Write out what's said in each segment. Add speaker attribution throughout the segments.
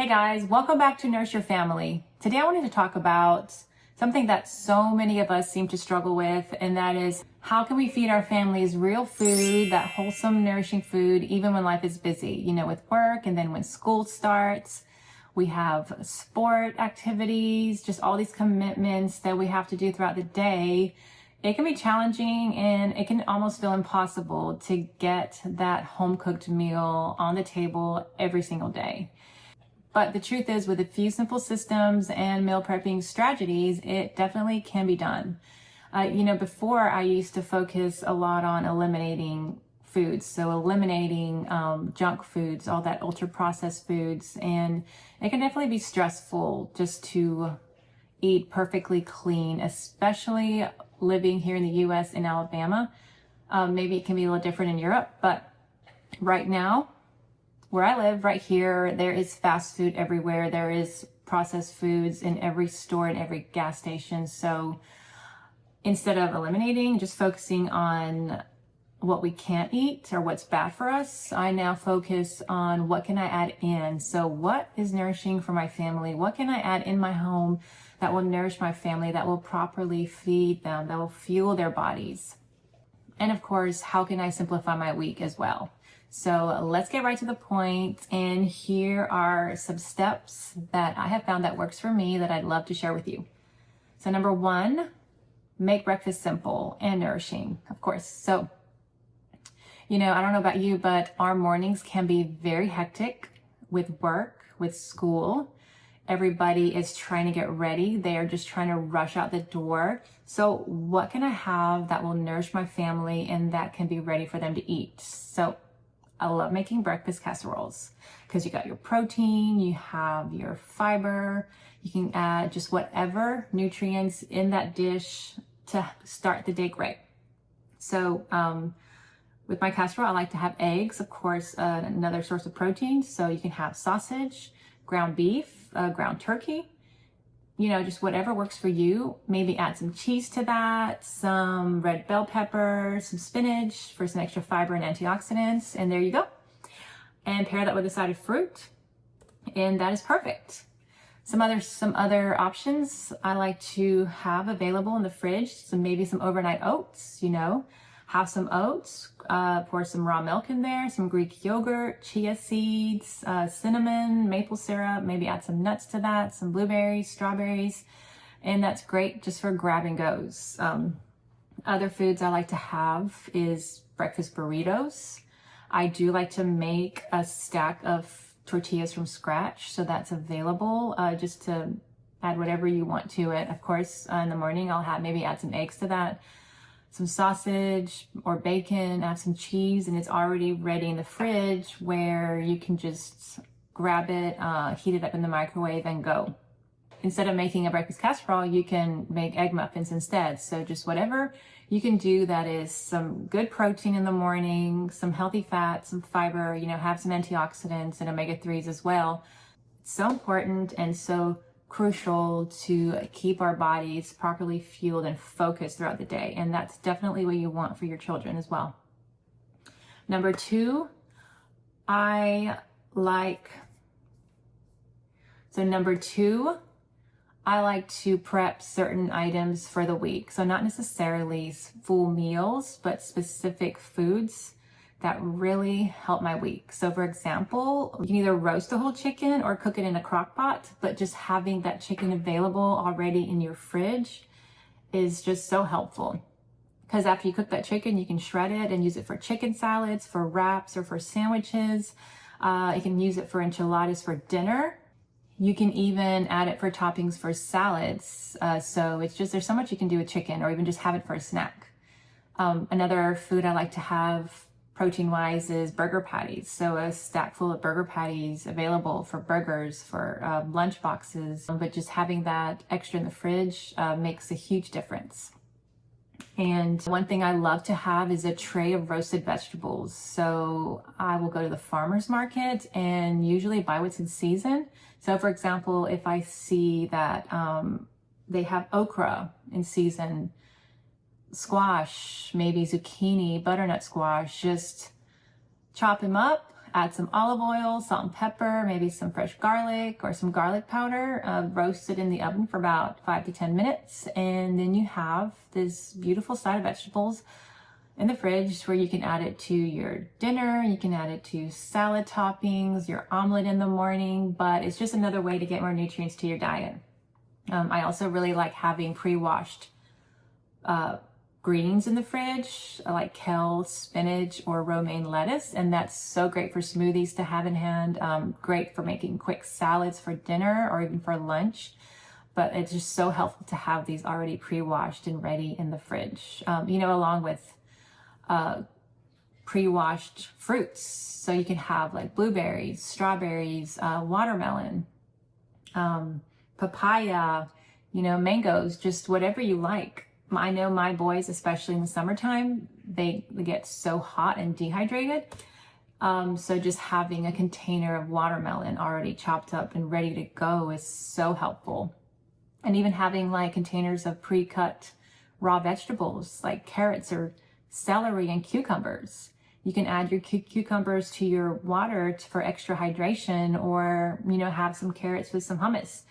Speaker 1: Hey guys, welcome back to Nourish Your Family. Today I wanted to talk about something that so many of us seem to struggle with, and that is how can we feed our families real food, that wholesome, nourishing food, even when life is busy, with work, and then when school starts. We have sport activities, just all these commitments that we have to do throughout the day. It can be challenging and it can almost feel impossible to get that home-cooked meal on the table every single day. But the truth is, with a few simple systems and meal prepping strategies, it definitely can be done. Before I used to focus a lot on eliminating foods, so eliminating junk foods, all that ultra processed foods, and it can definitely be stressful just to eat perfectly clean, especially living here in the US in Alabama. Maybe it can be a little different in Europe, but right now, where I live right here, there is fast food everywhere. There is processed foods in every store and every gas station. So instead of eliminating, just focusing on what we can't eat or what's bad for us, I now focus on what can I add in. So what is nourishing for my family? What can I add in my home that will nourish my family, that will properly feed them, that will fuel their bodies? And of course, how can I simplify my week as well? So let's get right to the point. And here are some steps that I have found that works for me that I'd love to share with you. So number one, make breakfast simple and nourishing, of course. So, I don't know about you, but our mornings can be very hectic with work, with school. Everybody is trying to get ready. They are just trying to rush out the door. So what can I have that will nourish my family and that can be ready for them to eat? So I love making breakfast casseroles because you got your protein, you have your fiber, you can add just whatever nutrients in that dish to start the day great. So with my casserole, I like to have eggs, of course, another source of protein. So you can have sausage, ground beef, ground turkey, just whatever works for you. Maybe add some cheese to that, some red bell pepper, some spinach for some extra fiber and antioxidants. And there you go. And pair that with a side of fruit. And that is perfect. Some other options I like to have available in the fridge. So maybe some overnight oats, have some oats, pour some raw milk in there, some Greek yogurt, chia seeds, cinnamon, maple syrup, maybe add some nuts to that, some blueberries, strawberries, and that's great just for grab and goes. Other foods I like to have is breakfast burritos. I do like to make a stack of tortillas from scratch, so that's available just to add whatever you want to it. Of course, in the morning I'll maybe add some eggs to that, some sausage or bacon, add some cheese, and it's already ready in the fridge where you can just grab it, heat it up in the microwave and go. Instead of making a breakfast casserole, you can make egg muffins instead. So just whatever you can do that is some good protein in the morning, some healthy fat, some fiber, have some antioxidants and omega-3s as well. It's so important and so crucial to keep our bodies properly fueled and focused throughout the day. And that's definitely what you want for your children as well. Number two, I like to prep certain items for the week. So not necessarily full meals, but specific foods that really help my week. So for example, you can either roast a whole chicken or cook it in a crock pot, but just having that chicken available already in your fridge is just so helpful. Because after you cook that chicken, you can shred it and use it for chicken salads, for wraps, or for sandwiches. You can use it for enchiladas for dinner. You can even add it for toppings for salads. So there's so much you can do with chicken, or even just have it for a snack. Another food I like to have protein-wise is burger patties. So a stack full of burger patties available for burgers, for lunch boxes. But just having that extra in the fridge makes a huge difference. And one thing I love to have is a tray of roasted vegetables. So I will go to the farmer's market and usually buy what's in season. So for example, if I see that they have okra in season, squash, maybe zucchini, butternut squash, just chop them up, Add some olive oil, salt and pepper, maybe some fresh garlic or some garlic powder, roast it in the oven for about 5 to 10 minutes. And then you have this beautiful side of vegetables in the fridge where you can add it to your dinner, you can add it to salad toppings, your omelet in the morning, but it's just another way to get more nutrients to your diet. I also really like having pre-washed greens in the fridge, like kale, spinach, or romaine lettuce, and that's so great for smoothies to have in hand. Great for making quick salads for dinner or even for lunch, but it's just so helpful to have these already pre-washed and ready in the fridge, along with pre-washed fruits. So you can have like blueberries, strawberries, watermelon, papaya, mangoes, just whatever you like. I know my boys, especially in the summertime, they get so hot and dehydrated. So just having a container of watermelon already chopped up and ready to go is so helpful. And even having like containers of pre-cut raw vegetables like carrots or celery and cucumbers. You can add your cucumbers to your water for extra hydration, or, have some carrots with some hummus.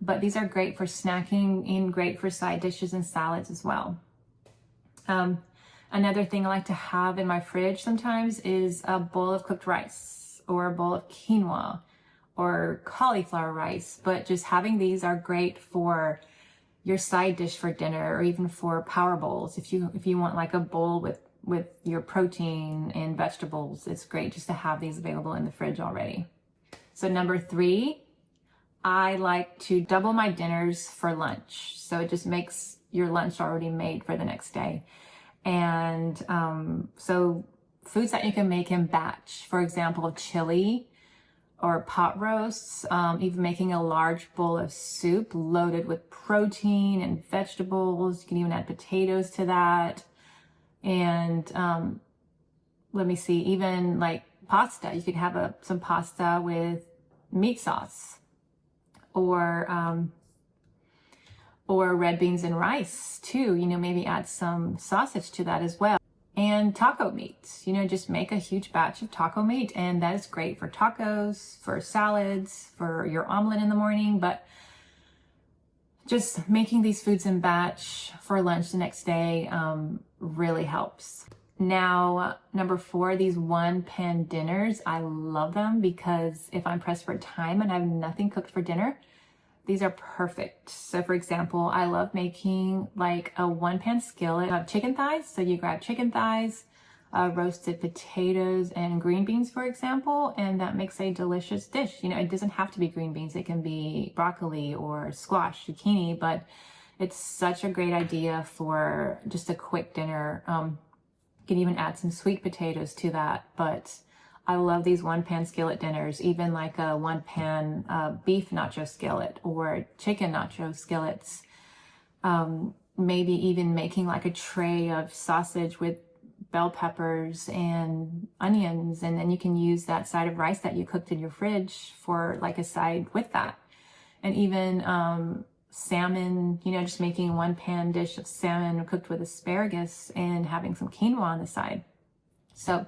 Speaker 1: But these are great for snacking and great for side dishes and salads as well. Another thing I like to have in my fridge sometimes is a bowl of cooked rice or a bowl of quinoa or cauliflower rice. But just having these are great for your side dish for dinner, or even for power bowls. If you want like a bowl with your protein and vegetables, it's great just to have these available in the fridge already. So number 3, I like to double my dinners for lunch. So it just makes your lunch already made for the next day. And so foods that you can make in batch, for example, chili or pot roasts, even making a large bowl of soup loaded with protein and vegetables. You can even add potatoes to that. And let me see, even like pasta. You could have some pasta with meat sauce, or red beans and rice too. Maybe add some sausage to that as well. And taco meat, just make a huge batch of taco meat, and that is great for tacos, for salads, for your omelet in the morning. But just making these foods in batch for lunch the next day really helps. Now, number 4, these one-pan dinners. I love them because if I'm pressed for time and I have nothing cooked for dinner, these are perfect. So for example, I love making like a one-pan skillet of chicken thighs. So you grab chicken thighs, roasted potatoes and green beans, for example, and that makes a delicious dish. It doesn't have to be green beans. It can be broccoli or squash, zucchini, but it's such a great idea for just a quick dinner. You can even add some sweet potatoes to that, but I love these one-pan skillet dinners, even like a one-pan beef nacho skillet or chicken nacho skillets. Maybe even making like a tray of sausage with bell peppers and onions, and then you can use that side of rice that you cooked in your fridge for like a side with that. And even salmon, just making one-pan dish of salmon cooked with asparagus and having some quinoa on the side. So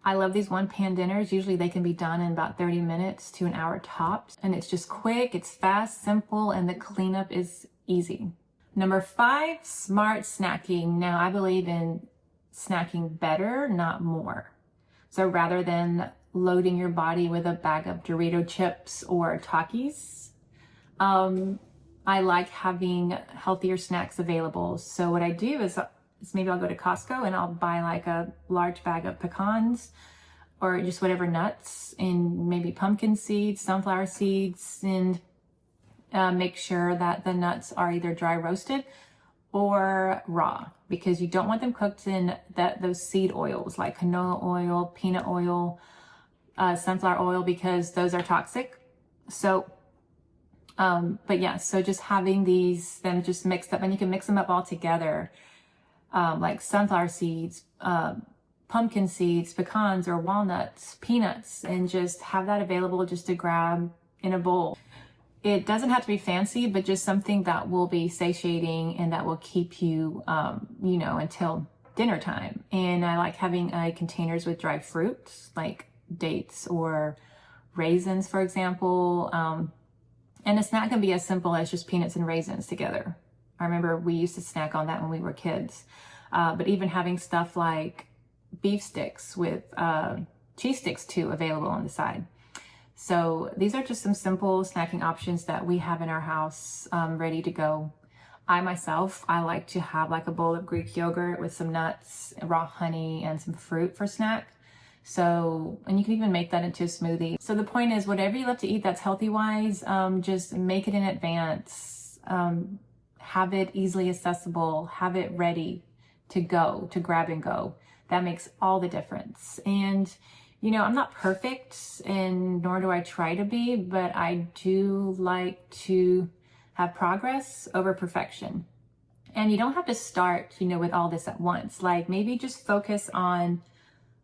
Speaker 1: I love these one-pan dinners. Usually they can be done in about 30 minutes to an hour tops. And it's just quick, it's fast, simple, and the cleanup is easy. Number 5, smart snacking. Now, I believe in snacking better, not more. So rather than loading your body with a bag of Dorito chips or Takis, I like having healthier snacks available. So what I do is maybe I'll go to Costco and I'll buy like a large bag of pecans or just whatever nuts, and maybe pumpkin seeds, sunflower seeds, and make sure that the nuts are either dry roasted or raw, because you don't want them cooked in those seed oils like canola oil, peanut oil, sunflower oil, because those are toxic. So but yeah, so just having them just mixed up, and you can mix them up all together, like sunflower seeds, pumpkin seeds, pecans or walnuts, peanuts, and just have that available just to grab in a bowl. It doesn't have to be fancy, but just something that will be satiating and that will keep you, until dinner time. And I like having containers with dried fruits, like dates or raisins, for example. And it's not going to be as simple as just peanuts and raisins together. I remember we used to snack on that when we were kids. But even having stuff like beef sticks with cheese sticks too available on the side. So these are just some simple snacking options that we have in our house ready to go. I myself, I like to have like a bowl of Greek yogurt with some nuts, raw honey, and some fruit for snack. So, and you can even make that into a smoothie. So the point is, whatever you love to eat that's healthy wise, just make it in advance. Have it easily accessible, have it ready to go, to grab and go. That makes all the difference. And you know, I'm not perfect, and nor do I try to be, but I do like to have progress over perfection. And you don't have to start, you know, with all this at once. Like maybe just focus on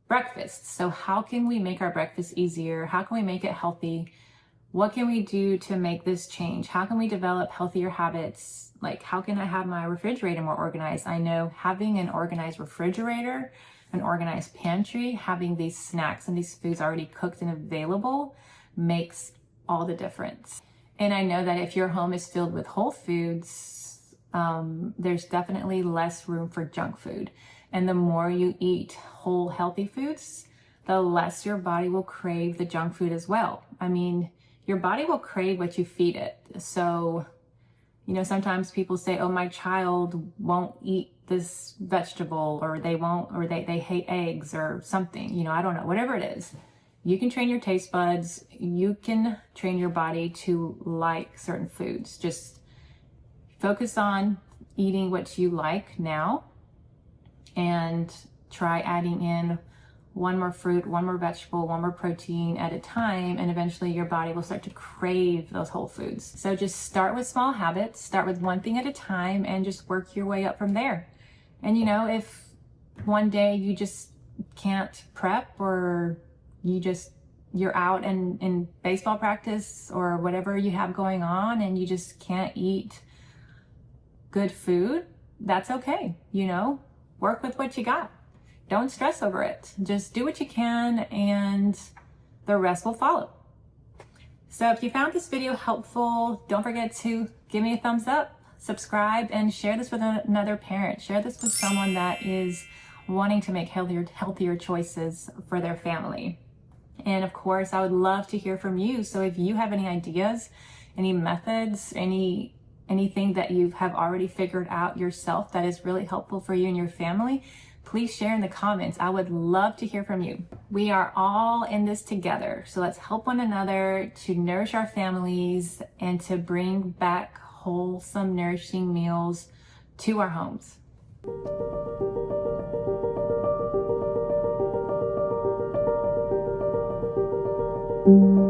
Speaker 1: breakfast. So how can we make our breakfast easier? How can we make it healthy? What can we do to make this change? How can we develop healthier habits? Like how can I have my refrigerator more organized? I know having an organized refrigerator, an organized pantry, having these snacks and these foods already cooked and available makes all the difference. And I know that if your home is filled with whole foods, there's definitely less room for junk food. And the more you eat whole, healthy foods, the less your body will crave the junk food as well. I mean, your body will crave what you feed it. So, you know, sometimes people say, oh, my child won't eat this vegetable, or they won't, or they hate eggs or something, you know, I don't know, whatever it is. You can train your taste buds. You can train your body to like certain foods. Just focus on eating what you like now and try adding in one more fruit, one more vegetable, one more protein at a time, and eventually your body will start to crave those whole foods. So just start with small habits, start with one thing at a time, and just work your way up from there. And you know, if one day you just can't prep, or you're out in baseball practice or whatever you have going on and you just can't eat good food, that's okay. You know, work with what you got. Don't stress over it. Just do what you can and the rest will follow. So if you found this video helpful, don't forget to give me a thumbs up, subscribe, and share this with another parent. Share this with someone that is wanting to make healthier choices for their family. And of course, I would love to hear from you. So if you have any ideas, any methods, anything that you have already figured out yourself that is really helpful for you and your family, please share in the comments. I would love to hear from you. We are all in this together. So let's help one another to nourish our families and to bring back wholesome, nourishing meals to our homes. Thank you.